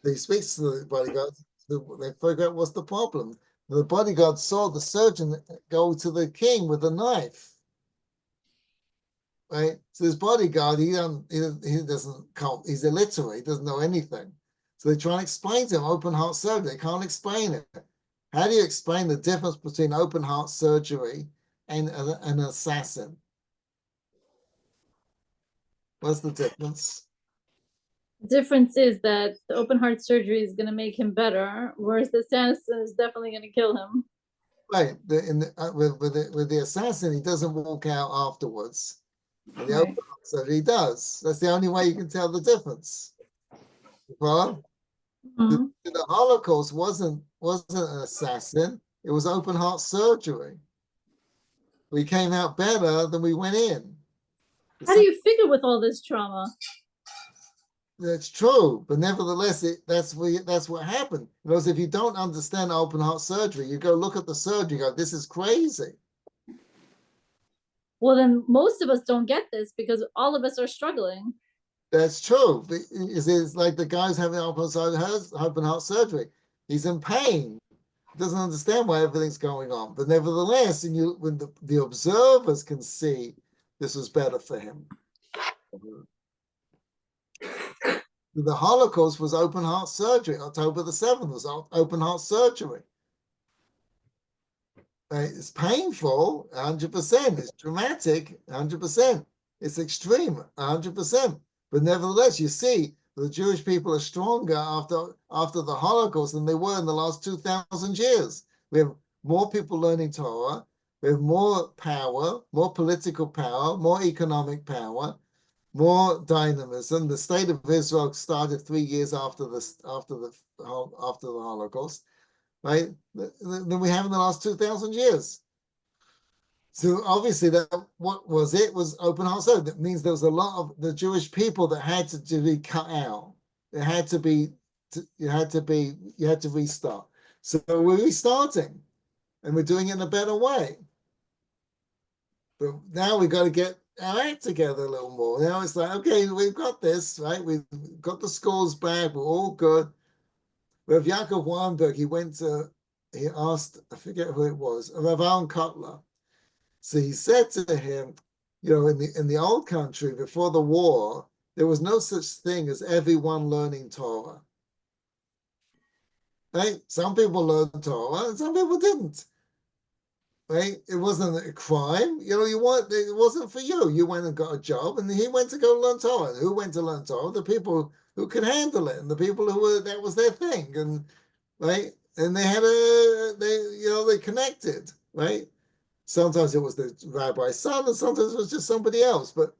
So he speaks to the bodyguard. They figure out what's the problem. The bodyguard saw the surgeon go to the king with a knife. Right? So his bodyguard, he doesn't come, he's illiterate, he doesn't know anything. So they try and explain to him open heart surgery. They can't explain it. How do you explain the difference between open heart surgery and an assassin? What's the difference? The difference is that the open heart surgery is going to make him better, whereas the assassin is definitely going to kill him. Right. With the assassin, he doesn't walk out afterwards. And the Right. open heart surgery, he does. That's the only way you can tell the difference. Well, Mhm. the Holocaust wasn't an assassin. It was open heart surgery. We came out better than we went in. How do you figure with all this trauma? That's true, but nevertheless, that's what happened. Because if you don't understand open heart surgery, you go look at the surgery, you go, this is crazy. Well, then most of us don't get this because all of us are struggling. That's true. It's like the guy's having open heart surgery. He's in pain. He doesn't understand why everything's going on. But nevertheless, when the observers can see this was better for him. The Holocaust was open heart surgery. October the 7th was open heart surgery. It's painful, 100%. It's dramatic, 100%. It's extreme, 100%. But nevertheless, you see, the Jewish people are stronger after the Holocaust than they were in the last 2,000 years. We have more people learning Torah. We have more power, more political power, more economic power, more dynamism. The state of Israel started 3 years after the Holocaust, right? Than we have in the last 2,000 years. So obviously, that what was it was open heart surgery. That means there was a lot of the Jewish people that had to be cut out. It had to be, you had to restart. So we're restarting, and we're doing it in a better way. But now we got to get our act together a little more. Now it's like, okay, we've got this, right? We've got the schools back. We're all good. Rav Yaakov Weinberg, he asked, I forget who it was, Rav Aaron Kotler. So he said to him, in the old country before the war, there was no such thing as everyone learning Torah. Right? Some people learned Torah and some people didn't. Right? It wasn't a crime. It wasn't for you. You went and got a job, and he went to go learn Torah. And who went to learn Torah? The people who could handle it, and the people that was their thing. And right? And they connected, right? Sometimes it was the rabbi's son, and sometimes it was just somebody else. But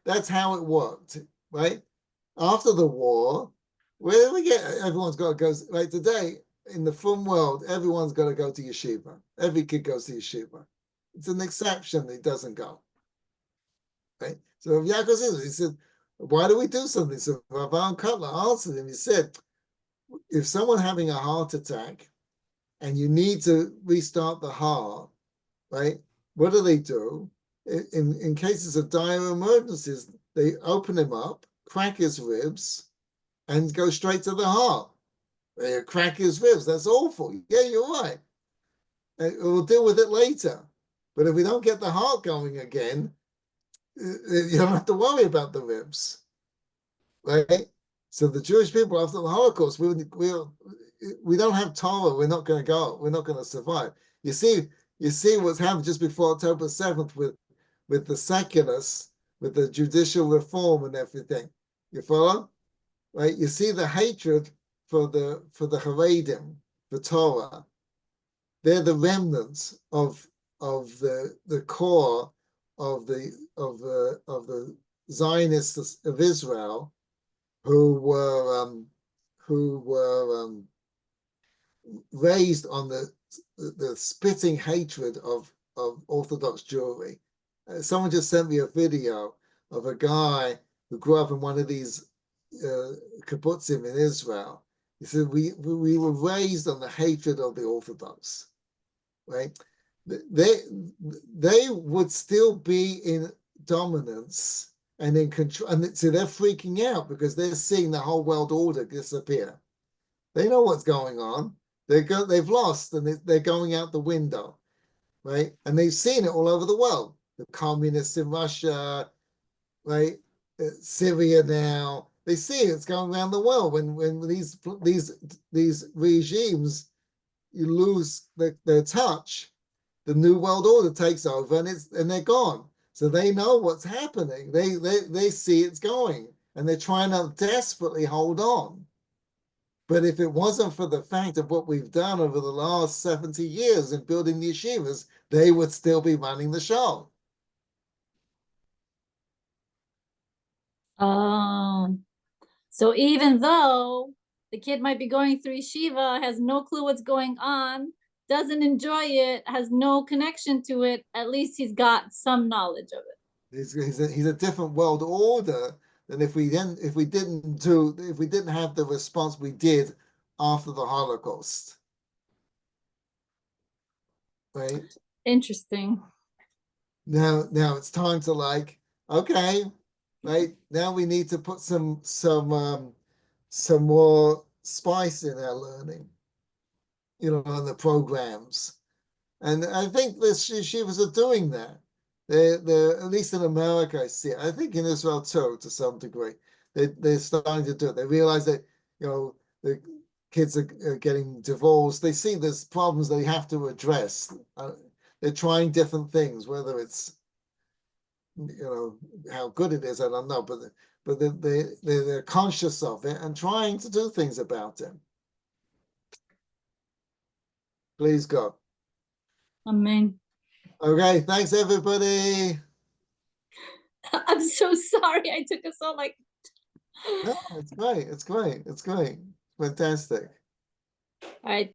that's how it worked, right? After the war, where do we get? Everyone's got to go. Right today in the frum world, everyone's got to go to yeshiva. Every kid goes to yeshiva. It's an exception that he doesn't go, right? So Rav Yaakov says, he said, "Why do we do something?" So Rav Aaron Kotler answered him. He said, "If someone having a heart attack, and you need to restart the heart." Right? What do? In cases of dire emergencies, they open him up, crack his ribs, and go straight to the heart. They crack his ribs. That's awful. Yeah, you're right. We'll deal with it later. But if we don't get the heart going again, you don't have to worry about the ribs. Right? So the Jewish people after the Holocaust, we don't have Torah. We're not going to go. We're not going to survive. You see what's happened just before October 7th with the secularists, with the judicial reform and everything. You follow? Right? You see the hatred for the Haredim, for Torah. They're the remnants of the core of the Zionists of Israel who were raised on the spitting hatred of Orthodox Jewry. Someone just sent me a video of a guy who grew up in one of these kibbutzim in Israel. He said, we were raised on the hatred of the Orthodox, right? They would still be in dominance and in control. And so they're freaking out because they're seeing the whole world order disappear. They know what's going on. They've lost and they're going out the window, right? And they've seen it all over the world. The communists in Russia, right? Syria now. They see it's going around the world when these regimes, you lose their touch, the new world order takes over and they're gone. So they know what's happening. They see it's going, and they're trying to desperately hold on. But if it wasn't for the fact of what we've done over the last 70 years in building the yeshivas, they would still be running the show. So even though the kid might be going through yeshiva, has no clue what's going on, doesn't enjoy it, has no connection to it, at least he's got some knowledge of it. He's a different world order than if we didn't have the response we did after the Holocaust. Right? Interesting. Now it's time to okay, right? Now we need to put some more spice in our learning, in the programs. And I think the yeshivas are doing that. They're at least in America, I see it. I think in Israel too, to some degree. They're starting to do it. They realize that, the kids are getting divorced. They see there's problems they have to address. They're trying different things, whether it's, how good it is, I don't know, but they're conscious of it and trying to do things about it. Please God. Amen. Okay, thanks everybody. I'm so sorry I took us all No, it's great. It's great. It's great. Fantastic. all right.